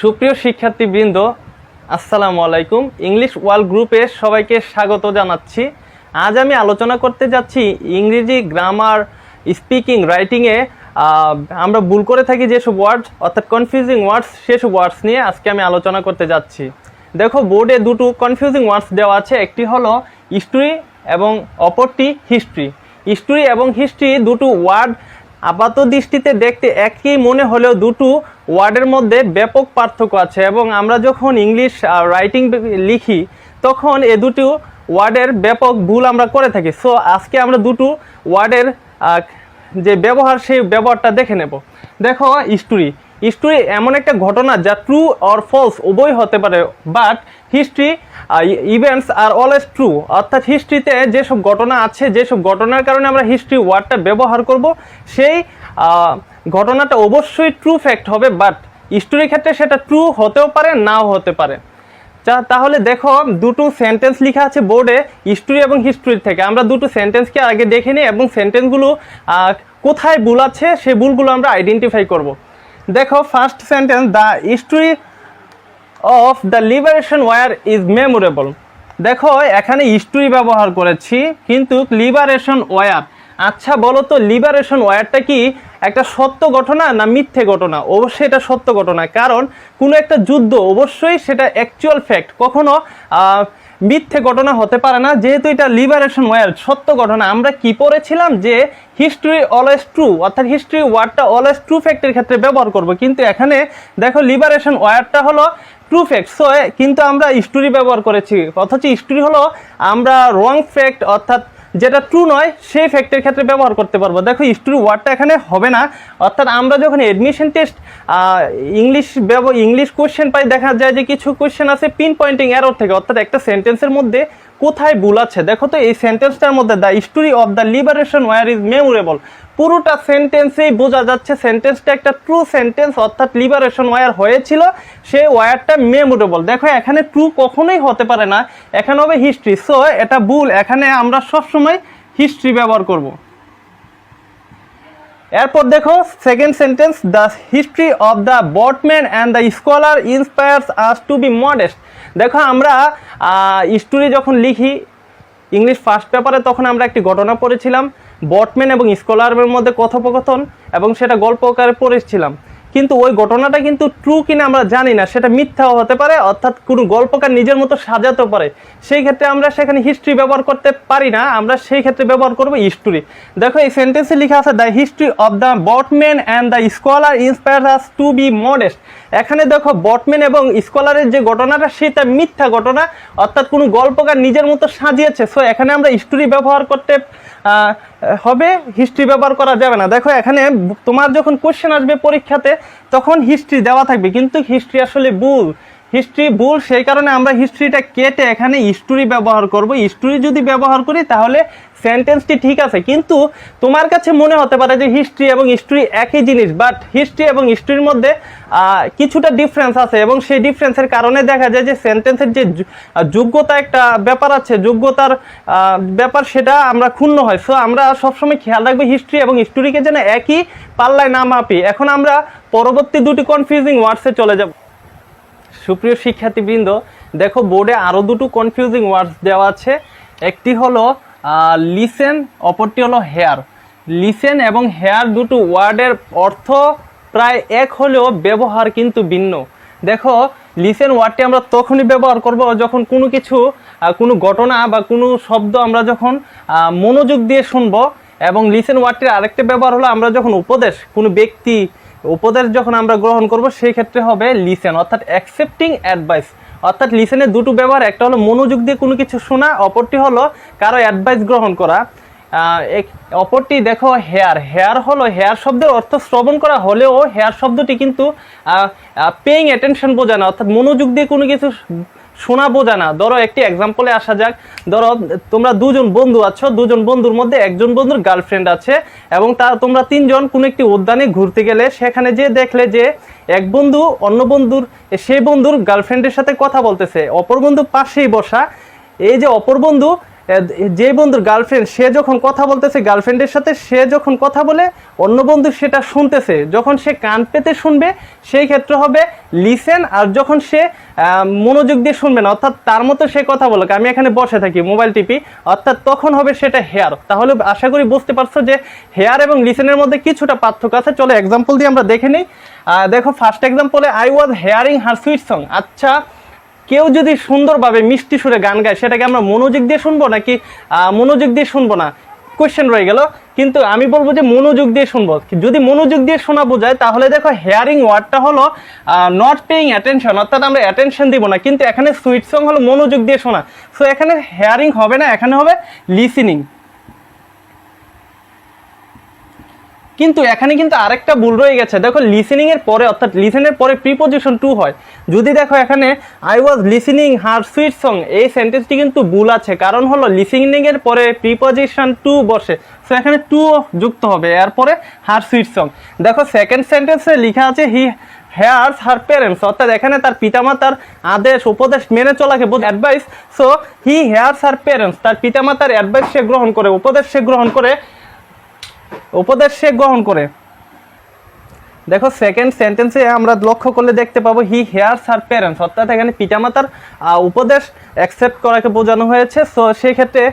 সুপ্রিয় শিক্ষার্থীবৃন্দ, আসসালামু আলাইকুম। ইংলিশ ওয়ার্ল্ড গ্রুপে সবাইকে স্বাগত জানাচ্ছি। আজ আমি আলোচনা করতে যাচ্ছি ইংরেজি গ্রামার, স্পিকিং, রাইটিংয়ে আমরা ভুল করে থাকি যেসব ওয়ার্ডস, অর্থাৎ কনফিউজিং ওয়ার্ডস, সেসব ওয়ার্ডস নিয়ে আজকে আমি আলোচনা করতে যাচ্ছি। দেখো, বোর্ডে দুটো কনফিউজিং ওয়ার্ডস দেওয়া আছে, একটি হলো হিস্ট্রি এবং অপরটি হিস্ট্রি। হিস্ট্রি এবং হিস্ট্রি দুটো ওয়ার্ড আপাত দৃষ্টিতে দেখতে একই মনে হলেও দুটো ওয়ার্ডের মধ্যে ব্যাপক পার্থক্য আছে, এবং আমরা যখন ইংলিশ রাইটিং লিখি তখন এ দুটো ওয়ার্ডের ব্যাপক ভুল আমরা করে থাকি। সো আজকে আমরা দুটো ওয়ার্ডের যে ব্যবহার, সেই ব্যবহারটা দেখে নেব। দেখো, হিস্ট্রি হিস্ট্রি এমন একটা ঘটনা যা ট্রু অর ফলস উভয় হতে পারে, but history events are always true. অর্থাৎ হিস্ট্রিতে যেসব ঘটনা আছে, যেসব ঘটনার কারণে আমরা হিস্ট্রি ওয়ার্ডটা ব্যবহার করব, সেই ঘটনাটা অবশ্যই ট্রু ফ্যাক্ট হবে, বাট হিস্ট্রির ক্ষেত্রে সেটা ট্রু হতেও পারে, নাও হতে পারে। তাহলে দেখো, দুটো সেন্টেন্স লেখা আছে বোর্ডে হিস্ট্রি এবং হিস্ট্রির থেকে। আমরা দুটো সেন্টেন্সকে আগে দেখে নিই এবং সেন্টেন্সগুলো কোথায় ভুল আছে সেই ভুলগুলো আমরা আইডেন্টিফাই করব। দেখো, first sentence, the history of the liberation war is memorable. দেখো, এখানে হিস্ট্রি ব্যবহার করেছি কিন্তু লিবারেশন ওয়ার। আচ্ছা বলো তো, লিবারেশন ওয়ারটা কি একটা সত্য ঘটনা না মিথ্যে ঘটনা? অবশ্যই এটা সত্য ঘটনা, কারণ কোনো একটা যুদ্ধ অবশ্যই সেটা অ্যাকচুয়াল ফ্যাক্ট, কখনো মিথ্যে ঘটনা হতে পারে না, যেহেতু এটা লিবারেশন ওয়ার, সত্য ঘটনা। আমরা কি পড়েছিলাম যে হিস্ট্রি অলওয়েজ ট্রু, অর্থাৎ হিস্ট্রি ওয়ার্ডটা অলওয়েজ ট্রু ফ্যাক্টের ক্ষেত্রে ব্যবহার করব, কিন্তু এখানে দেখো লিবারেশন ওয়ার্ডটা হলো ট্রু ফ্যাক্ট। সো কিন্তু আমরা হিস্ট্রি ব্যবহার করেছি, অথচ হিস্ট্রি হলো আমরা রং ফ্যাক্ট, অর্থাৎ যেটা ট্রু নয় সেই ফ্যাক্টের ক্ষেত্রে ব্যবহার করতে পারবো। দেখো, হিস্ট্রি ওয়ার্ডটা এখানে হবে না। অর্থাৎ আমরা যখন এডমিশন টেস্ট ইংলিশ কোয়েশ্চেন পাই, দেখা যায় যে কিছু কোয়েশ্চেন আছে পিন পয়েন্টিং এরর থেকে, অর্থাৎ একটা সেন্টেন্সের মধ্যে কোথায় ভুল আছে। দেখো তো, এই সেন্টেন্সটার মধ্যে the history of the liberation war is memorable, পুরোটা সেন্টেন্সেই বোঝা যাচ্ছে সেন্টেন্সটা একটা ট্রু সেন্টেন্স, অর্থাৎ লিবারেশন ওয়ার হয়েছিল, সেই ওয়ারটা মেমোরেবল। দেখো, এখানে ট্রু কখনোই হতে পারে না, এখানে হবে হিস্ট্রি। সো এটা ভুল, এখানে আমরা সবসময় হিস্ট্রি ব্যবহার করব। এরপর দেখো, second sentence, the history of the boatman and the scholar inspires us to be modest. দেখো, আমরা হিস্ট্রি যখন লিখি ইংলিশ ফার্স্ট পেপারে, তখন আমরা একটি ঘটনা পড়েছিলাম বটম্যান এবং স্কলারের মধ্যে কথোপকথন, এবং সেটা গল্প আকারে পড়েছিলাম, কিন্তু ওই ঘটনাটা কিন্তু ট্রু কিনা আমরা জানি না, সেটা মিথ্যাও হতে পারে, অর্থাৎ কোনো গল্পকার নিজের মতো সাজাতে পারে। সেই ক্ষেত্রে আমরা সেখানে হিস্ট্রি ব্যবহার করতে পারি না, আমরা সেই ক্ষেত্রে ব্যবহার করব হিস্ট্রি। দেখো, এই সেন্টেন্সে লেখা আছে the history of the boatman and the scholar inspires us to be modest. এখানে দেখো, বটম্যান এবং স্কলারের যে ঘটনাটা সেটা মিথ্যা ঘটনা, অর্থাৎ কোনো গল্পকার নিজের মতো সাজিয়েছে। সো এখানে আমরা হিস্ট্রি ব্যবহার করতে হবে, হিস্ট্রি ব্যবহার করা যাবে না। দেখো, এখানে তোমার যখন কোশ্চেন আসবে পরীক্ষাতে তখন হিস্ট্রি দেওয়া থাকবে, কিন্তু হিস্ট্রি আসলে ভুল, হিস্ট্রি ভুল, সেই কারণে আমরা হিস্ট্রিটা কেটে এখানে হিস্ট্রি ব্যবহার করব। হিস্ট্রি যদি ব্যবহার করি তাহলে সেন্টেন্সটি ঠিক আছে, কিন্তু তোমার কাছে মনে হতে পারে যে হিস্ট্রি এবং হিস্ট্রি একই জিনিস, বাট হিস্ট্রি এবং হিস্ট্রির মধ্যে কিছুটা ডিফারেন্স আছে, এবং সেই ডিফারেন্সের কারণে দেখা যায় যে সেন্টেন্সের যে যোগ্যতা একটা ব্যাপার আছে, যোগ্যতার ব্যাপার, সেটা আমরা ক্ষুণ্ণ হয়। সো আমরা সবসময় খেয়াল রাখবো হিস্ট্রি এবং হিস্ট্রিকে যেন একই পাল্লায় না মাপি। এখন আমরা পরবর্তী দুটি কনফিউজিং ওয়ার্ডসে চলে যাব। সুপ্রিয় শিক্ষার্থীবৃন্দ, দেখো, বোর্ডে আরও দুটো কনফিউজিং ওয়ার্ডস দেওয়া আছে, একটি হলো লিসেন, অপরটি হলো হেয়ার। লিসেন এবং হেয়ার দুটো ওয়ার্ডের অর্থ প্রায় এক হলেও ব্যবহার কিন্তু ভিন্ন। দেখো, লিসেন ওয়ার্ডটি আমরা তখনই ব্যবহার করব যখন কোনো কিছু, কোনো ঘটনা বা কোনো শব্দ আমরা যখন মনোযোগ দিয়ে শুনবো, এবং লিসেন ওয়ার্ডটির আরেকটা ব্যবহার হলো আমরা যখন উপদেশ, কোনো ব্যক্তি উপদেশ যখন আমরা গ্রহণ করব সেই ক্ষেত্রে হবে লিসেন, অর্থাৎ অ্যাকসেপ্টিং অ্যাডভাইস। অর্থাৎ লিসেনের দুটো ব্যবহার, একটা হলো মনোযোগ দিয়ে কোনো কিছু শোনা, অপরটি হলো কারো অ্যাডভাইস গ্রহণ করা। অপরটি দেখো হেয়ার। হেয়ার হলো, হেয়ার শব্দের অর্থ শ্রবণ করা হলেও হেয়ার শব্দটি কিন্তু পেইং অ্যাটেনশন বোঝায় না, অর্থাৎ মনোযোগ দিয়ে কোনো কিছু শোনা বোঝা না। ধরো, একটি এক্সাম্পলে আসা যাক। ধরো, তোমরা দুজন বন্ধু আছো, দুজন বন্ধুর মধ্যে একজন বন্ধুর গার্লফ্রেন্ড আছে, এবং তোমরা তিনজন কোনো একটি উদ্যানে ঘুরতে গেলে সেখানে যে দেখলে যে এক বন্ধু অন্য বন্ধুর, সেই বন্ধুর গার্লফ্রেন্ডের সাথে কথা বলতেছে, অপর বন্ধু পাশেই বসা। এই যে অপর বন্ধু যে বন্ধুর গার্লফ্রেন্ড সে যখন কথা বলতেছে গার্লফ্রেন্ডের সাথে, সে যখন কথা বলে অন্য বন্ধু সেটা শুনতেছে, যখন সে কান পেতে শুনবে সেই ক্ষেত্রে হবে লিসেন। আর যখন সে মনোযোগ দিয়ে শুনবে না, অর্থাৎ তার মতো সে কথা বলুক, আমি এখানে বসে থাকি মোবাইল টিপি, অর্থাৎ তখন হবে সেটা হেয়ার। তাহলে আশা করি বুঝতে পারছো যে হেয়ার এবং লিসেনের মধ্যে কিছুটা পার্থক্য আছে। চলো এক্সাম্পল দিয়ে আমরা দেখে নিই। দেখো ফার্স্ট এক্সাম্পলে I was hearing her sweet song. আচ্ছা, কেউ যদি সুন্দরভাবে মিষ্টি সুরে গান গায় সেটাকে আমরা মনোযোগ দিয়ে শুনবো নাকি মনোযোগ দিয়ে শুনবো না, কোয়েশ্চেন রয়ে গেল। কিন্তু আমি বলবো যে মনোযোগ দিয়ে শুনবো। যদি মনোযোগ দিয়ে শোনা বোঝায় তাহলে দেখো হেয়ারিং ওয়ার্ডটা হলো নট পেইং অ্যাটেনশন, অর্থাৎ আমরা অ্যাটেনশন দিব না। কিন্তু এখানে সুইট সং হলো মনোযোগ দিয়ে শোনা, সো এখানে হেয়ারিং হবে না, এখানে হবে লিসেনিং। কিন্তু এখানে কিন্তু আরেকটা ভুল রয়ে গেছে। দেখো লিসেনিং এর পরে, অর্থাৎ লিসেনের পরে প্রিপজিশন টু হয়। যদি দেখো এখানে I was listening her sweet song, এই সেন্টেন্সটি কিন্তু ভুল আছে, কারণ হলো লিসেনিং এর পরে প্রিপজিশন টু বসে, সো এখানে টু যুক্ত হবে, এরপরে হার সুইট সং। দেখো সেকেন্ড সেন্টেন্সে লেখা আছে হি হেয়ার্স হার প্যারেন্টস, অর্থাৎ এখানে তার পিতামাতার আদেশ উপদেশ মেনে চলাকে বোঝায়, advice. So he here's her parents, তার পিতামাতার অ্যাডভাইস সে গ্রহণ করে, উপদেশ সে গ্রহণ করে, উপদেশ সে গ্রহণ করে। দেখো সেকেন্ড সেন্টেন্সে আমরা লক্ষ্য করলে দেখতে পাবো হি হেয়ার্স হার প্যারেন্টস, অর্থাৎ এখানে পিতামাতার উপদেশ অ্যাকসেপ্ট করাকে বোঝানো হয়েছে। সো সেই ক্ষেত্রে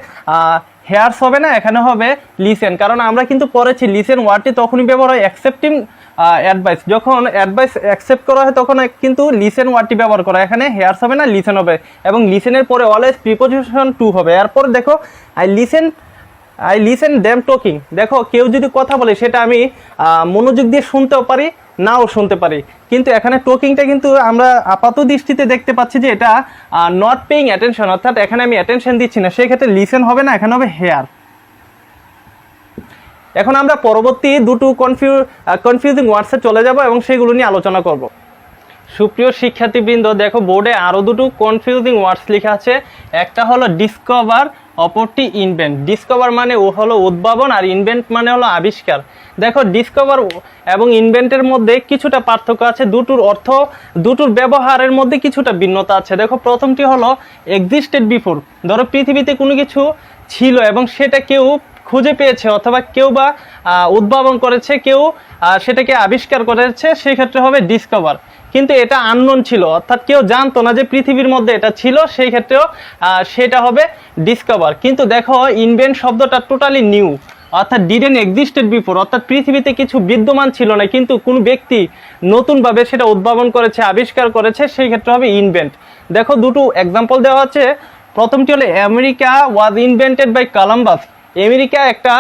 হেয়ার্স হবে না, এখানে হবে লিসেন। কারণ আমরা কিন্তু পড়েছি লিসেন ওয়ার্ডটি তখনই ব্যবহার হয় অ্যাকসেপ্টিং অ্যাডভাইস, যখন অ্যাডভাইস অ্যাকসেপ্ট করা হয় তখন কিন্তু লিসেন ওয়ার্ডটি ব্যবহার করা। এখানে হেয়ার্স হবে না, লিসেন হবে, এবং লিসেনের পরে অলওয়েজ প্রিপজিশন টু হবে। এরপর দেখো আই লিসেন দেম টকিং। দেখো কেউ যদি কথা বলে সেটা আমি মনোযোগ দিয়ে শুনতেও পারি, নাও শুনতে পারি, কিন্তু এখানে টকিংটা কিন্তু আমরা আপাত দৃষ্টিতে দেখতে পাচ্ছি যে এটা নট পেইং অ্যাটেনশন, অর্থাৎ এখানে আমি অ্যাটেনশন দিচ্ছি না, সেই ক্ষেত্রে লিসেন হবে না, এখানে হবে হেয়ার। এখন আমরা পরবর্তী দুটো কনফিউজিং ওয়ার্ডসে চলে যাব এবং সেগুলো নিয়ে আলোচনা করব। সুপ্রিয় শিক্ষার্থীবৃন্দ, দেখো বোর্ডে আরও দুটো কনফিউজিং ওয়ার্ডস লেখা আছে। একটা হলো ডিসকভার, অপরটি ইনভেন্ট। ডিসকভার মানে ও হলো উদ্ভাবন, আর ইনভেন্ট মানে হলো আবিষ্কার। দেখো ডিসকভার এবং ইনভেন্টের মধ্যে কিছুটা পার্থক্য আছে, দুটোর অর্থ, দুটোর ব্যবহারের মধ্যে কিছুটা ভিন্নতা আছে। দেখো প্রথমটি হলো এক্সিস্টেড বিফোর। ধরো পৃথিবীতে কোনো কিছু ছিল এবং সেটা কেউ খুঁজে পেয়েছে, অথবা কেউ বা উদ্ভাবন করেছে, কেউ সেটাকে আবিষ্কার করেছে, সেক্ষেত্রে হবে ডিসকভার। কিন্তু এটা আননোন ছিল, অর্থাৎ কেউ জানতো না যে পৃথিবীর মধ্যে এটা ছিল, সেই ক্ষেত্রেও সেটা হবে ডিসকভার। কিন্তু দেখো ইনভেন্ট শব্দটা টোটালি নিউ, অর্থাৎ ডিডেন্ট এক্সিস্টেড বিফোর, অর্থাৎ পৃথিবীতে কিছু বিদ্যমান ছিল না কিন্তু কোনো ব্যক্তি নতুনভাবে সেটা উদ্ভাবন করেছে, আবিষ্কার করেছে, সেই ক্ষেত্রে হবে ইনভেন্ট। দেখো দুটো এক্সাম্পল দেওয়া আছে। প্রথমটি হলো America was invented by Columbus. America একটা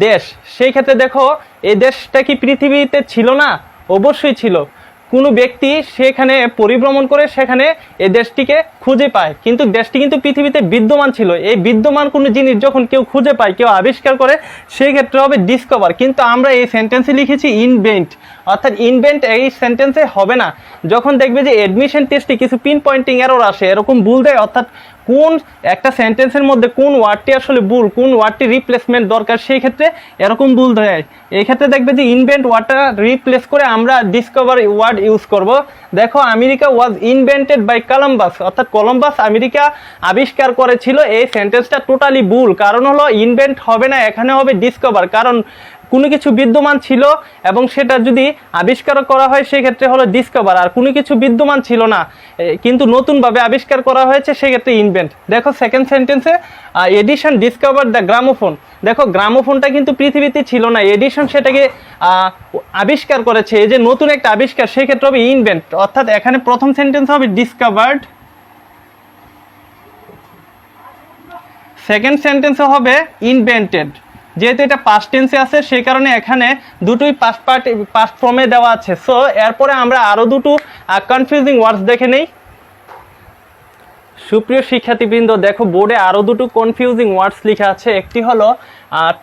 দেশ, সেই ক্ষেত্রে দেখো এই দেশটা কি পৃথিবীতে ছিল না? অবশ্যই ছিল। কোনো ব্যক্তি সেখানে পরিভ্রমণ করে সেখানে এই দেশটিকে খুঁজে পায়, কিন্তু দেশটি কিন্তু পৃথিবীতে বিদ্যমান ছিল। এই বিদ্যমান কোনো জিনিস যখন কেউ খুঁজে পায়, কেউ আবিষ্কার করে, সেই ক্ষেত্রে হবে ডিসকভার। কিন্তু আমরা এই সেন্টেন্সে লিখেছি ইনভেন্ট, অর্থাৎ ইনভেন্ট এই সেন্টেন্সে হবে না। যখন দেখবে যে অ্যাডমিশন টেস্টে কিছু পিন পয়েন্টিং এরর আসে, এরকম ভুল দেয়, অর্থাৎ কোন একটা সেন্টেন্সের মধ্যে কোন ওয়ার্ডটি আসলে ভুল, কোন ওয়ার্ডটি রিপ্লেসমেন্ট দরকার, সেই ক্ষেত্রে এরকম ভুল দেয়। এই ক্ষেত্রে দেখবে যে ইনভেন্ট ওয়ার্ডটা রিপ্লেস করে আমরা ডিসকভার ওয়ার্ড ইউজ করব। দেখো America was invented by Columbus, অর্থাৎ কলম্বাস আমেরিকা আবিষ্কার করেছিল, এই সেন্টেন্সটা টোটালি ভুল। কারণ হলো ইনভেন্ট হবে না, এখানে হবে ডিসকভার। কারণ কোনো কিছু বিদ্যমান ছিল এবং সেটা যদি আবিষ্কার করা হয় সেক্ষেত্রে হলো ডিসকভার, আর কোনো কিছু বিদ্যমান ছিল না কিন্তু নতুনভাবে আবিষ্কার করা হয়েছে, সেক্ষেত্রে ইনভেন্ট। দেখো সেকেন্ড সেন্টেন্সে এডিশন ডিসকভার দ্য গ্রামোফোন। দেখো গ্রামোফোনটা কিন্তু পৃথিবীতে ছিল না, এডিশন সেটাকে আবিষ্কার করেছে, এই যে নতুন একটা আবিষ্কার, সেক্ষেত্রে হবে ইনভেন্ট। অর্থাৎ এখানে প্রথম সেন্টেন্স হবে ডিসকভার্ড, সেকেন্ড সেন্টেন্সে হবে ইনভেন্টেড। যেহেতু এটা পাস্ট টেন্সে আছে সেই কারণে এখানে দুটোই পাস্ট ফর্মে দেওয়া আছে। সো এরপরে আমরা আরও দুটো কনফিউজিং ওয়ার্ডস দেখে নেই। সুপ্রিয় শিক্ষার্থীবৃন্দ, দেখো বোর্ডে আরও দুটো কনফিউজিং ওয়ার্ডস লেখা আছে। একটি হলো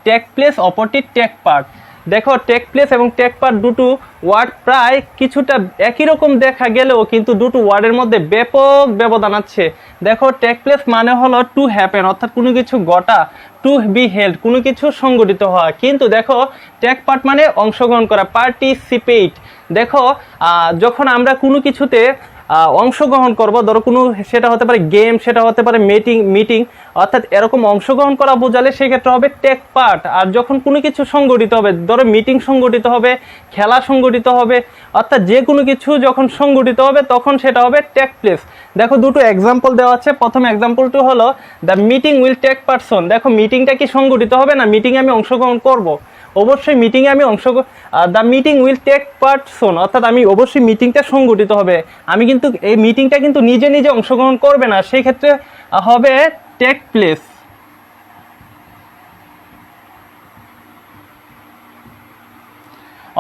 টেক প্লেস, অপরটি টেক পার্ট। দেখো টেক প্লেস এবং টেক পার্ট দুটো ওয়ার্ড প্রায় কিছুটা একই রকম দেখা গেলেও কিন্তু দুটো ওয়ার্ডের মধ্যে ব্যাপক ব্যবধান আছে। দেখো টেক প্লেস মানে হলো টু হ্যাপেন, অর্থাৎ কোনো কিছু ঘটা, টু বি হেল্ড, কোনো কিছু সংগঠিত হওয়া। কিন্তু দেখো টেক পার্ট মানে অংশগ্রহণ করা, পার্টিসিপেট। দেখো যখন আমরা কোনো কিছুতে অংশগ্রহণ করব, ধরো কোনো সেটা হতে পারে গেম, সেটা হতে পারে মিটিং, অর্থাৎ এরকম অংশগ্রহণ করা বোঝালে সেক্ষেত্রে হবে টেক পার্ট। আর যখন কোনো কিছু সংগঠিত হবে, ধরো মিটিং সংগঠিত হবে, খেলা সংগঠিত হবে, অর্থাৎ যে কোনো কিছু যখন সংগঠিত হবে তখন সেটা হবে টেক প্লেস। দেখো দুটো এক্সাম্পল দেওয়া আছে। প্রথম এক্সাম্পলটি হলো the meeting will take person. দেখো মিটিংটা কি সংগঠিত হবে না, মিটিংয়ে আমি অংশগ্রহণ করব, অবশ্যই মিটিংয়ে আমি the meeting will take person, অর্থাৎ আমি অবশ্যই মিটিংটা সংগঠিত হবে। আমি কিন্তু এই মিটিংটা কিন্তু নিজে নিজে অংশগ্রহণ করবে না, সেই ক্ষেত্রে হবে টেক প্লেস।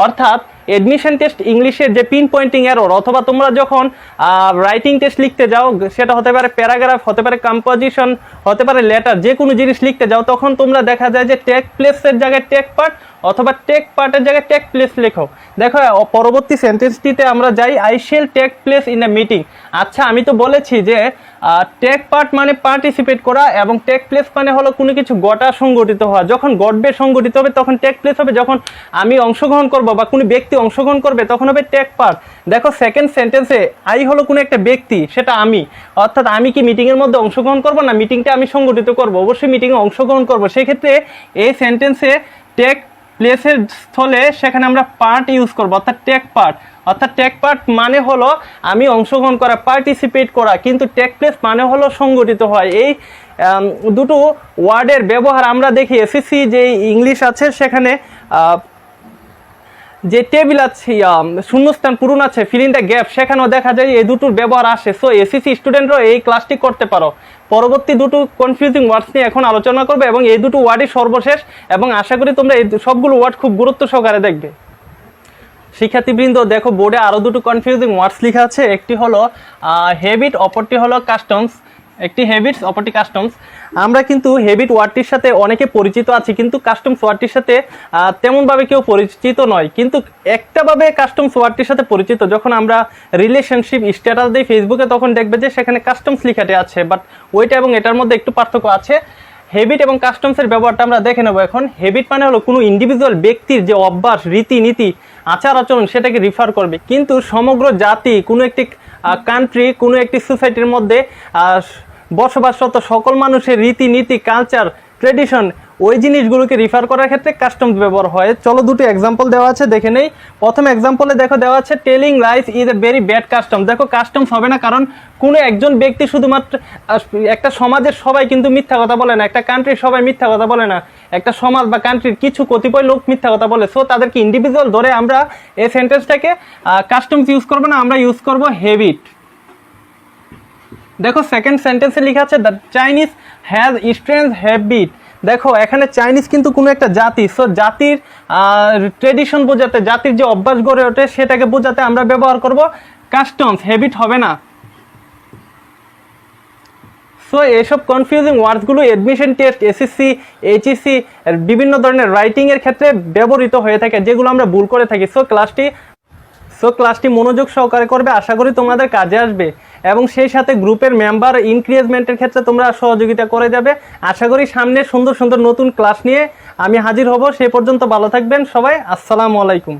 অর্থাৎ এডমিশন টেস্ট ইংলিশের যে পিন পয়েন্টিং এরর, অথবা তোমরা যখন রাইটিং টেস্ট লিখতে যাও, সেটা হতে পারে প্যারাগ্রাফ, হতে পারে কম্পোজিশন, হতে পারে লেটার, যে কোনো জিনিস লিখতে যাও, তখন তোমরা দেখা যায় যে টেক প্লেসের জায়গায় টেক পার্ট অথবা টেক পার্টের জায়গায় টেক প্লেস লেখো। দেখো পরবর্তী সেন্টেন্সটিতে আমরা যাই, I shall take place in a meeting. আচ্ছা, আমি তো বলেছি যে টেক পার্ট মানে পার্টিসিপেট করা, এবং টেক প্লেস মানে হলো কোনো কিছু গটা সংগঠিত হওয়া। যখন গটবে সংগঠিত হবে তখন টেক প্লেস হবে, যখন আমি অংশগ্রহণ করব বা কোনো ব্যক্তি অংশগ্রহণ করবে তখন হবে টেক পার্ট। দেখো সেকেন্ড সেন্টেন্সে আই হলো কোনো একটা ব্যক্তি, সেটা আমি, অর্থাৎ আমি কি মিটিংয়ের মধ্যে অংশগ্রহণ করব না মিটিংটা আমি সংগঠিত করব, অবশ্যই মিটিংয়ে অংশগ্রহণ করব। সেই ক্ষেত্রে এই সেন্টেন্সে টেক প্লেসের স্থলে সেখানে আমরা পার্ট ইউজ করব, অর্থাৎ টেক পার্ট। অর্থাৎ টেক পার্ট মানে হলো আমি অংশগ্রহণ করা, পার্টিসিপেট করা, কিন্তু টেক প্লেস মানে হলো সংগঠিত হয়। এই দুটো ওয়ার্ডের ব্যবহার আমরা দেখি এসএসসি যে ইংলিশ আছে সেখানে যে টেবিল আছে, শূন্যস্থান পূরণ আছে, ফিল ইন দ্য গ্যাপ, সেখানেও দেখা যায় এই দুটোর ব্যবহার আসে। সো এসএসসি স্টুডেন্টরাও এই ক্লাসটি করতে পারো। পরবর্তী দুটো কনফিউজিং ওয়ার্ডস নিয়ে এখন আলোচনা করবে, এবং এই দুটো ওয়ার্ডই সর্বশেষ, এবং আশা করি তোমরা এই সবগুলো ওয়ার্ড খুব গুরুত্ব সহকারে দেখবে। শিক্ষার্থীবৃন্দ দেখো বোর্ডে আরও দুটো কনফিউজিং ওয়ার্ডস লেখা আছে, একটি হলো হ্যাবিট, অপরটি হলো কাস্টমস। একটি হ্যাবিটস, অপরটি কাস্টমস। আমরা কিন্তু হ্যাবিট ওয়ার্ডটির সাথে অনেকে পরিচিত আছি, কিন্তু কাস্টমস ওয়ার্ডটির সাথে তেমনভাবে কেউ পরিচিত নয়। কিন্তু একটাভাবে কাস্টমস ওয়ার্ডটির সাথে পরিচিত, যখন আমরা রিলেশনশিপ স্ট্যাটাস দিই ফেসবুকে, তখন দেখবে যে সেখানে কাস্টমস লেখাটি আছে, বাট ওইটা এবং এটার মধ্যে একটু পার্থক্য আছে। হ্যাবিট এবং কাস্টমসের ব্যবহারটা আমরা দেখে নেব এখন। হ্যাবিট মানে হলো কোনো ইন্ডিভিজুয়াল ব্যক্তির যে অভ্যাস, রীতিনীতি, আচার আচরণ, সেটাকে রিফার করবে। কিন্তু সমগ্র জাতি, কোনো একটি কান্ট্রি, কোনো একটি সোসাইটির মধ্যে বসবাসরত সকল মানুষের রীতিনীতি, কালচার, ট্রেডিশন, ওই জিনিসগুলোকে রিফার করার ক্ষেত্রে কাস্টমস ব্যবহার হয়। চলো দুটো এক্সাম্পল দেওয়া আছে, দেখে নেই। প্রথম এক্সাম্পলে দেখো দেওয়া আছে telling lines is a very bad custom. দেখো কাস্টমস হবে না, কারণ কোনো একজন ব্যক্তি শুধুমাত্র, একটা সমাজের সবাই কিন্তু মিথ্যা কথা বলে না, একটা কান্ট্রির সবাই মিথ্যা কথা বলে না, একটা সমাজ বা কান্ট্রির কিছু কতিপয় লোক মিথ্যা কথা বলে। সো তাদেরকে ইন্ডিভিজুয়াল ধরে আমরা এই সেন্টেন্সটাকে কাস্টমস ইউজ করবো না, আমরা ইউজ করবো হ্যাবিট। দেখো সেকেন্ড সেন্টেন্সে লেখা আছে the Chinese has strange habit. দেখো এখানে চাইনিজ কিন্তু কোনো একটা জাতি, সো জাতির ট্রেডিশন বোঝাতে, জাতির যে অভ্যাস গড়ে ওঠে সেটাকে বোঝাতে আমরা ব্যবহার করব কাস্টমস, হ্যাবিট হবে না। সো এইসব কনফিউজিং ওয়ার্ডসগুলো এডমিশন টেস্ট, এসএসসি, এইচএসসি, বিভিন্ন ধরনের রাইটিংয়ের ক্ষেত্রে ব্যবহৃত হয়ে থাকে, যেগুলো আমরা ভুল করে থাকি। সো ক্লাসটি মনোযোগ সহকারে করবে, আশা করি তোমাদের কাজে আসবে, এবং সেই সাথে গ্রুপের মেম্বার ইনক্রিজমেন্টের ক্ষেত্রে তোমরা সহযোগিতা করে যাবে। আশা করি সামনে সুন্দর সুন্দর নতুন ক্লাস নিয়ে আমি হাজির হব। সেই পর্যন্ত ভালো থাকবেন সবাই। আসসালামু আলাইকুম।